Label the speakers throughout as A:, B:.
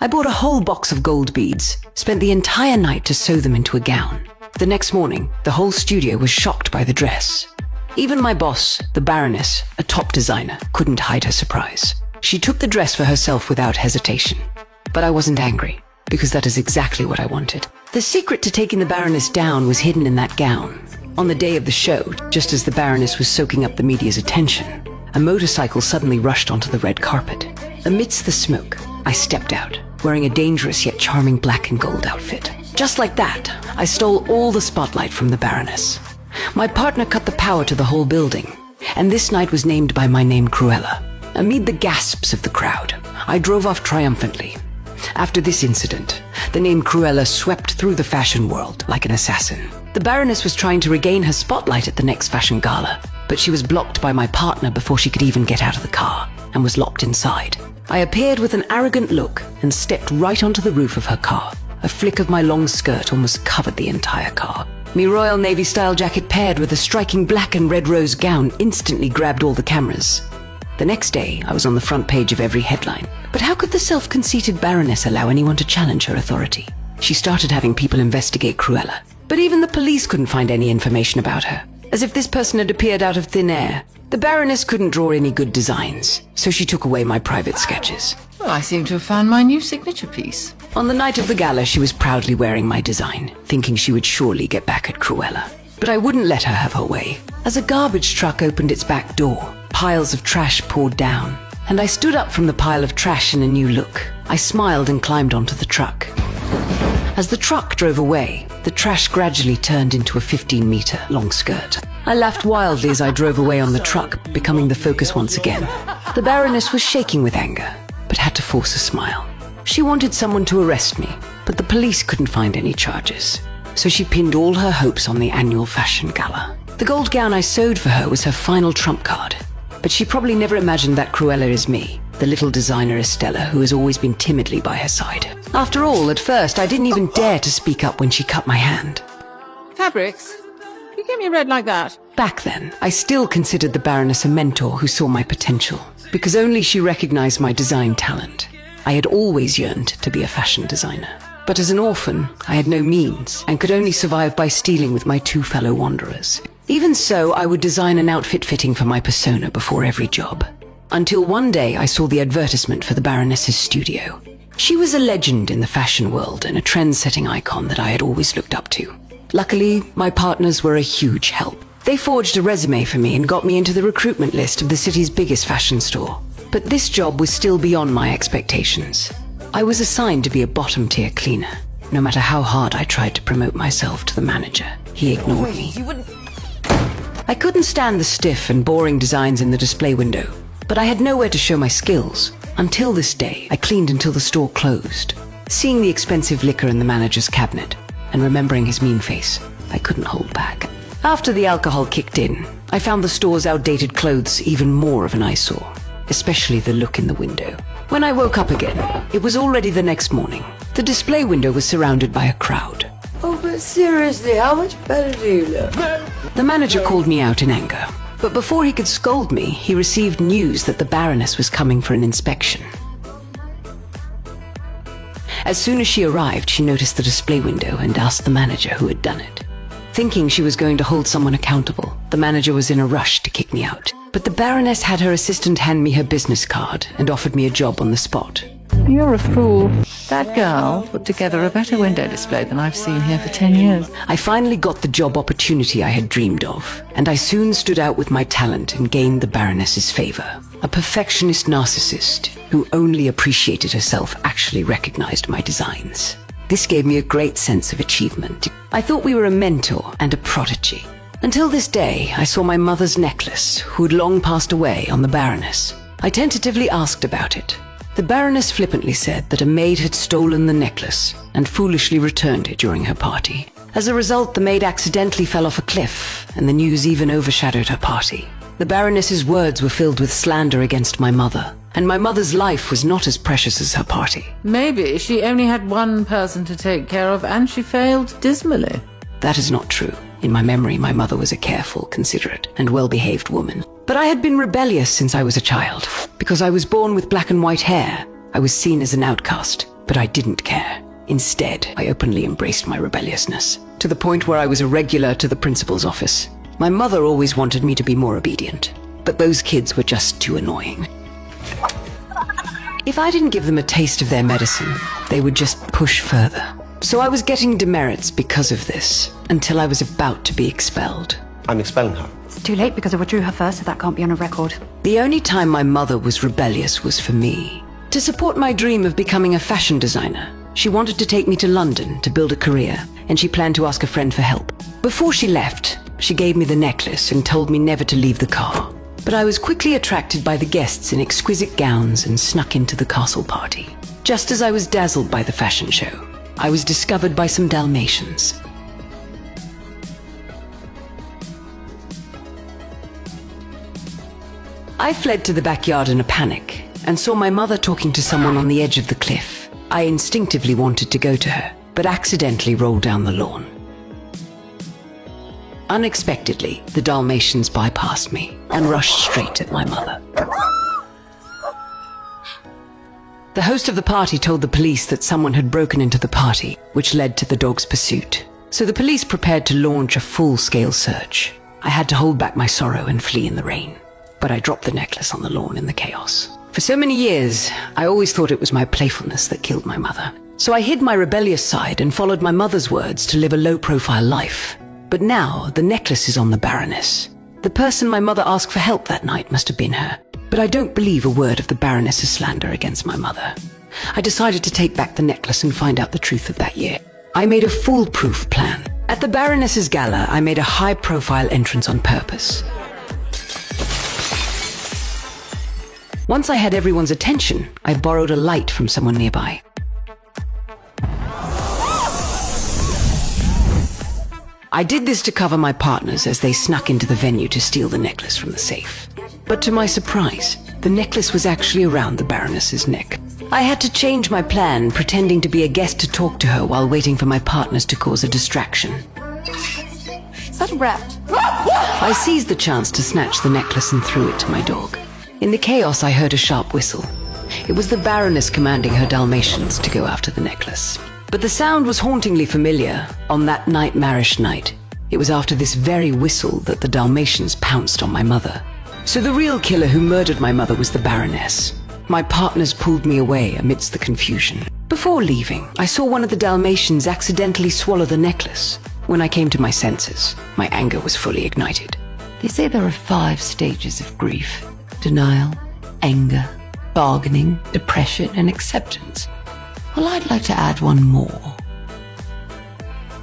A: I bought a whole box of gold beads, spent the entire night to sew them into a gown. The next morning, the whole studio was shocked by the dress. Even my boss, the Baroness, a top designer, couldn't hide her surprise. She took the dress for herself without hesitation. But I wasn't angry, because that is exactly what I wanted. The secret to taking the Baroness down was hidden in that gown. On the day of the show, just as the Baroness was soaking up the media's attention, a motorcycle suddenly rushed onto the red carpet. Amidst the smoke, I stepped out, wearing a dangerous yet charming black and gold outfit. Just like that, I stole all the spotlight from the Baroness. My partner cut the power to the whole building, and this night was named by my name Cruella. Amid the gasps of the crowd, I drove off triumphantly. After this incident, the name Cruella swept through the fashion world like an assassin. The Baroness was trying to regain her spotlight at the next fashion gala, but she was blocked by my partner before she could even get out of the car, and was locked inside. I appeared with an arrogant look and stepped right onto the roof of her car. A flick of my long skirt almost covered the entire car. My Royal Navy-style jacket paired with a striking black and red rose gown instantly grabbed all the cameras. The next day, I was on the front page of every headline. But how could the self-conceited Baroness allow anyone to challenge her authority? She started having people investigate Cruella. But even the police couldn't find any information about her, as if this person had appeared out of thin air. The Baroness couldn't draw any good designs, so she took away my private sketches.
B: Well, I seem to have found my new signature piece.
A: On the night of the gala, she was proudly wearing my design, thinking she would surely get back at Cruella. But I wouldn't let her have her way. As a garbage truck opened its back door, piles of trash poured down, and I stood up from the pile of trash in a new look. I smiled and climbed onto the truck. As the truck drove away, the trash gradually turned into a 15-meter long skirt. I laughed wildly as I drove away on the truck, becoming the focus once again. The Baroness was shaking with anger, but had to force a smile. She wanted someone to arrest me, but the police couldn't find any charges. So she pinned all her hopes on the annual fashion gala. The gold gown I sewed for her was her final trump card. But she probably never imagined that Cruella is me, the little designer Estella who has always been timidly by her side. After all, at first, I didn't even dare to speak up when she cut my hand.
B: Fabrics? You get me red like that?
A: Back then, I still considered the Baroness a mentor who saw my potential, because only she recognized my design talent. I had always yearned to be a fashion designer. But as an orphan, I had no means and could only survive by stealing with my two fellow wanderers. Even so, I would design an outfit fitting for my persona before every job. Until one day I saw the advertisement for the Baroness's studio. She was a legend in the fashion world and a trend-setting icon that I had always looked up to. Luckily, my partners were a huge help. They forged a resume for me and got me into the recruitment list of the city's biggest fashion store. But this job was still beyond my expectations. I was assigned to be a bottom-tier cleaner. No matter how hard I tried to promote myself to the manager, he ignored me. I couldn't stand the stiff and boring designs in the display window, but I had nowhere to show my skills. Until this day, I cleaned until the store closed. Seeing the expensive liquor in the manager's cabinet, and remembering his mean face, I couldn't hold back. After the alcohol kicked in, I found the store's outdated clothes even more of an eyesore, especially the look in the window. When I woke up again, it was already the next morning. The display window was surrounded by a crowd.
C: Oh, but seriously, how much better do you look?
A: The manager called me out in anger, but before he could scold me, he received news that the Baroness was coming for an inspection. As soon as she arrived, she noticed the display window and asked the manager who had done it. Thinking she was going to hold someone accountable, the manager was in a rush to kick me out. But the Baroness had her assistant hand me her business card and offered me a job on the spot.
B: You're a fool. That girl put together a better window display than I've seen here for 10 years.
A: I finally got the job opportunity I had dreamed of, and I soon stood out with my talent and gained the Baroness's favor. A perfectionist narcissist who only appreciated herself actually recognized my designs. This gave me a great sense of achievement. I thought we were a mentor and a prodigy. Until this day, I saw my mother's necklace, who had long passed away, on the Baroness. I tentatively asked about it. The Baroness flippantly said that a maid had stolen the necklace and foolishly returned it during her party. As a result, the maid accidentally fell off a cliff, and the news even overshadowed her party. The Baroness's words were filled with slander against my mother, and my mother's life was not as precious as her party.
B: Maybe she only had one person to take care of and she failed dismally.
A: That is not true. In my memory, my mother was a careful, considerate, and well-behaved woman. But I had been rebellious since I was a child. Because I was born with black and white hair, I was seen as an outcast. But I didn't care. Instead, I openly embraced my rebelliousness, to the point where I was a regular to the principal's office. My mother always wanted me to be more obedient, but those kids were just too annoying. If I didn't give them a taste of their medicine, they would just push further. So I was getting demerits because of this, until I was about to be expelled.
D: I'm expelling her.
E: It's too late because I withdrew her first, so that can't be on a record.
A: The only time my mother was rebellious was for me. To support my dream of becoming a fashion designer, she wanted to take me to London to build a career, and she planned to ask a friend for help. Before she left, she gave me the necklace and told me never to leave the car. But I was quickly attracted by the guests in exquisite gowns and snuck into the castle party. Just as I was dazzled by the fashion show, I was discovered by some Dalmatians. I fled to the backyard in a panic and saw my mother talking to someone on the edge of the cliff. I instinctively wanted to go to her, but accidentally rolled down the lawn. Unexpectedly, the Dalmatians bypassed me and rushed straight at my mother. The host of the party told the police that someone had broken into the party, which led to the dog's pursuit. So the police prepared to launch a full-scale search. I had to hold back my sorrow and flee in the rain. But I dropped the necklace on the lawn in the chaos. For so many years, I always thought it was my playfulness that killed my mother. So I hid my rebellious side and followed my mother's words to live a low-profile life. But now, the necklace is on the Baroness. The person my mother asked for help that night must have been her. But I don't believe a word of the Baroness's slander against my mother. I decided to take back the necklace and find out the truth of that year. I made a foolproof plan. At the Baroness's gala, I made a high-profile entrance on purpose. Once I had everyone's attention, I borrowed a light from someone nearby. I did this to cover my partners as they snuck into the venue to steal the necklace from the safe. But to my surprise, the necklace was actually around the Baroness's neck. I had to change my plan, pretending to be a guest to talk to her while waiting for my partners to cause a distraction.
E: Is that a rat?
A: I seized the chance to snatch the necklace and threw it to my dog. In the chaos, I heard a sharp whistle. It was the Baroness commanding her Dalmatians to go after the necklace. But the sound was hauntingly familiar on that nightmarish night. It was after this very whistle that the Dalmatians pounced on my mother. So the real killer who murdered my mother was the Baroness. My partners pulled me away amidst the confusion. Before leaving, I saw one of the Dalmatians accidentally swallow the necklace. When I came to my senses, my anger was fully ignited.
B: They say there are 5 stages of grief: denial, anger, bargaining, depression, and acceptance. Well, I'd like to add one more.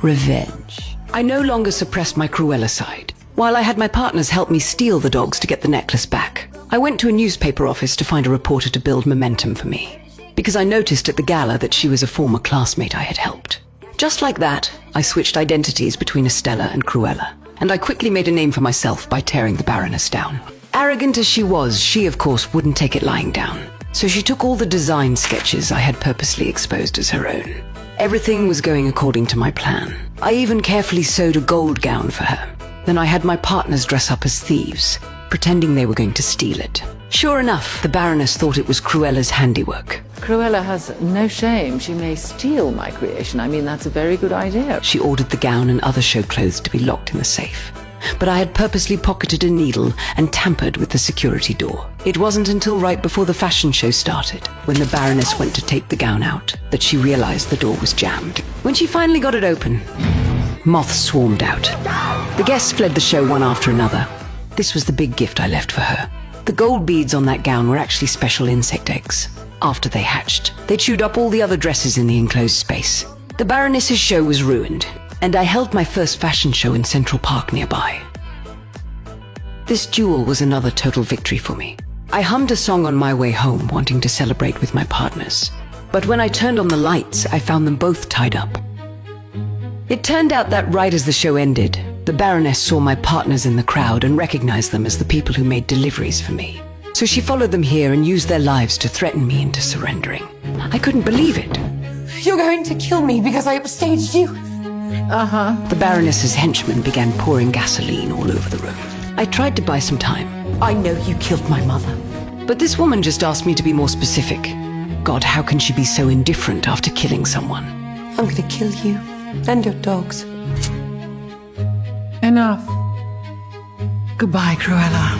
B: Revenge.
A: I no longer suppressed my Cruella side. While I had my partners help me steal the dogs to get the necklace back, I went to a newspaper office to find a reporter to build momentum for me, because I noticed at the gala that she was a former classmate I had helped. Just like that, I switched identities between Estella and Cruella, and I quickly made a name for myself by tearing the Baroness down. Arrogant as she was, she of course wouldn't take it lying down. So she took all the design sketches I had purposely exposed as her own. Everything was going according to my plan. I even carefully sewed a gold gown for her. Then I had my partners dress up as thieves, pretending they were going to steal it. Sure enough, the Baroness thought it was Cruella's handiwork.
B: Cruella has no shame. She may steal my creation. I mean, that's a very good idea.
A: She ordered the gown and other show clothes to be locked in the safe. But I had purposely pocketed a needle and tampered with the security door. It wasn't until right before the fashion show started, when the Baroness went to take the gown out, that she realized the door was jammed. When she finally got it open, moths swarmed out. The guests fled the show one after another. This was the big gift I left for her. The gold beads on that gown were actually special insect eggs. After they hatched, they chewed up all the other dresses in the enclosed space. The Baroness's show was ruined, and I held my first fashion show in Central Park nearby. This duel was another total victory for me. I hummed a song on my way home, wanting to celebrate with my partners. But when I turned on the lights, I found them both tied up. It turned out that right as the show ended, the Baroness saw my partners in the crowd and recognized them as the people who made deliveries for me. So she followed them here and used their lives to threaten me into surrendering. I couldn't believe it.
C: You're going to kill me because I upstaged you?
A: The Baroness's henchmen began pouring gasoline all over the room. I tried to buy some time.
C: I know you killed my mother.
A: But this woman just asked me to be more specific. God, how can she be so indifferent after killing someone?
C: I'm gonna kill you and your dogs.
D: Enough. Goodbye, Cruella.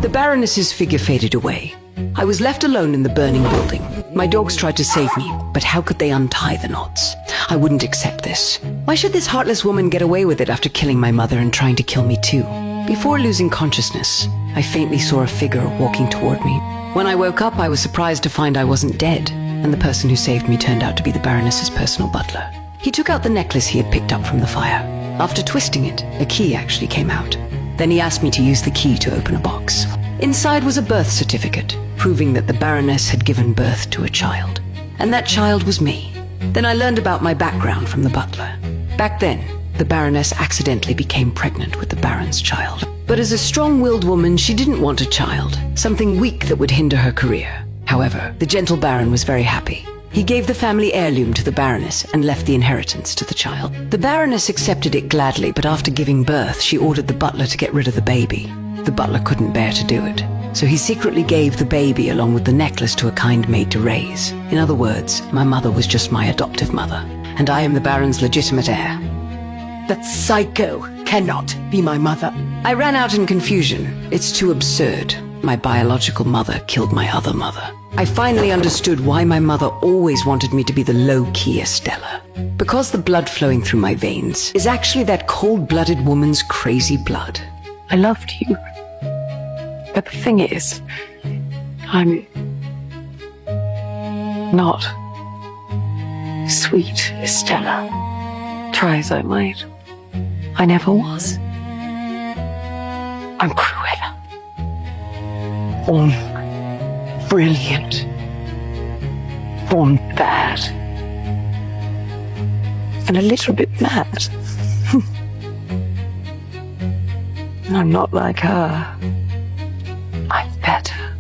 A: The Baroness's figure faded away. I was left alone in the burning building. My dogs tried to save me, but how could they untie the knots? I wouldn't accept this. Why should this heartless woman get away with it after killing my mother and trying to kill me too? Before losing consciousness, I faintly saw a figure walking toward me. When I woke up, I was surprised to find I wasn't dead, and the person who saved me turned out to be the Baroness's personal butler. He took out the necklace he had picked up from the fire. After twisting it, a key actually came out. Then he asked me to use the key to open a box. Inside was a birth certificate, proving that the Baroness had given birth to a child. And that child was me. Then I learned about my background from the butler. Back then, the Baroness accidentally became pregnant with the Baron's child. But as a strong-willed woman, she didn't want a child, something weak that would hinder her career. However, the gentle Baron was very happy. He gave the family heirloom to the Baroness and left the inheritance to the child. The Baroness accepted it gladly, but after giving birth, she ordered the butler to get rid of the baby. The butler couldn't bear to do it, so he secretly gave the baby along with the necklace to a kind maid to raise. In other words, my mother was just my adoptive mother, and I am the Baron's legitimate heir.
C: That psycho cannot be my mother.
A: I ran out in confusion. It's too absurd. My biological mother killed my other mother. I finally understood why my mother always wanted me to be the low-key Estella. Because the blood flowing through my veins is actually that cold-blooded woman's crazy blood.
B: I loved you. But the thing is, I'm not sweet Estella. Try as I might, I never was. I'm Cruella. Born brilliant. Born bad. And a little bit mad. And I'm not like her. I'm better.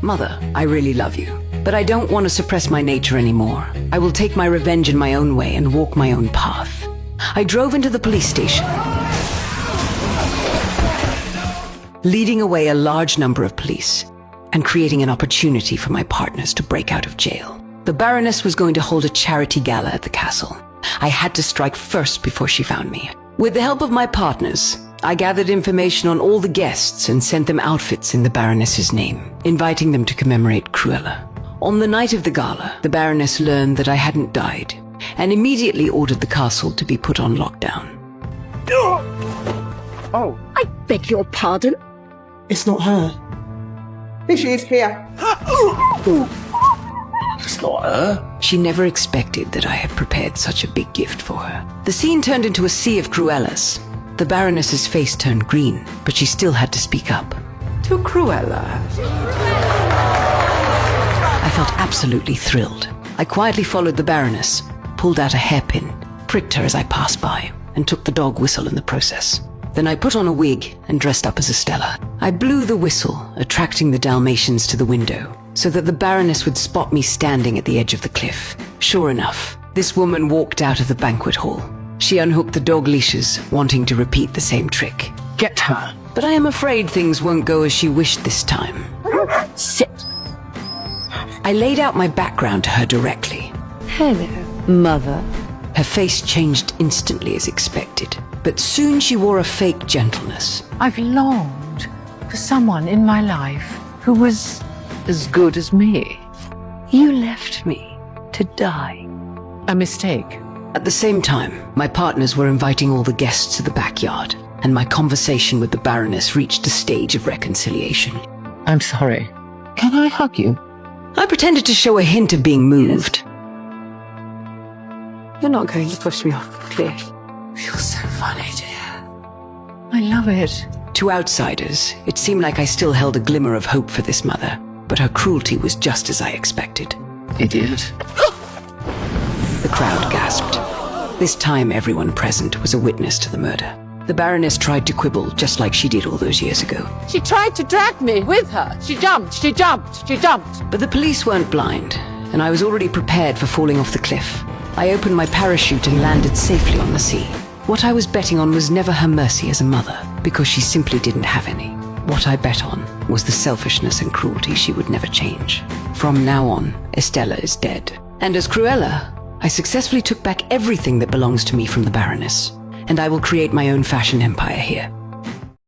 A: Mother, I really love you, but I don't want to suppress my nature anymore. I will take my revenge in my own way and walk my own path. I drove into the police station, leading away a large number of police and creating an opportunity for my partners to break out of jail. The Baroness was going to hold a charity gala at the castle. I had to strike first before she found me. With the help of my partners, I gathered information on all the guests and sent them outfits in the Baroness's name, inviting them to commemorate Cruella. On the night of the gala, the Baroness learned that I hadn't died and immediately ordered the castle to be put on lockdown.
F: Oh,
G: I beg your pardon?
F: it's not her. Here she is, here.
H: It's not her.
A: She never expected that I had prepared such a big gift for her. The scene turned into a sea of Cruellas. The Baroness's face turned green, but she still had to speak up.
C: To Cruella.
A: I felt absolutely thrilled. I quietly followed the Baroness, pulled out a hairpin, pricked her as I passed by, and took the dog whistle in the process. Then I put on a wig and dressed up as Estella. I blew the whistle, attracting the Dalmatians to the window, so that the Baroness would spot me standing at the edge of the cliff. Sure enough, this woman walked out of the banquet hall. She unhooked the dog leashes, wanting to repeat the same trick.
D: Get her.
A: But I am afraid things won't go as she wished this time.
G: Sit.
A: I laid out my background to her directly.
G: Hello, Mother.
A: Her face changed instantly as expected, but soon she wore a fake gentleness.
D: I've longed for someone in my life who was as good as me.
B: You left me to die.
D: A mistake.
A: At the same time, my partners were inviting all the guests to the backyard, and my conversation with the Baroness reached a stage of reconciliation.
D: I'm sorry. Can I hug you?
A: I pretended to show a hint of being moved.
C: You're not going to push me off the cliff.
D: Feels so funny, dear. I love it.
A: To outsiders, it seemed like I still held a glimmer of hope for this mother, but her cruelty was just as I expected.
D: Idiot.
A: The crowd gasped. This time everyone present was a witness to the murder. The Baroness tried to quibble just like she did all those years ago.
I: She tried to drag me with her. She jumped.
A: But the police weren't blind, and I was already prepared for falling off the cliff. I opened my parachute and landed safely on the sea. What I was betting on was never her mercy as a mother, because she simply didn't have any. What I bet on was the selfishness and cruelty she would never change. From now on, Estella is dead. And as Cruella, I successfully took back everything that belongs to me from the Baroness, and I will create my own fashion empire here.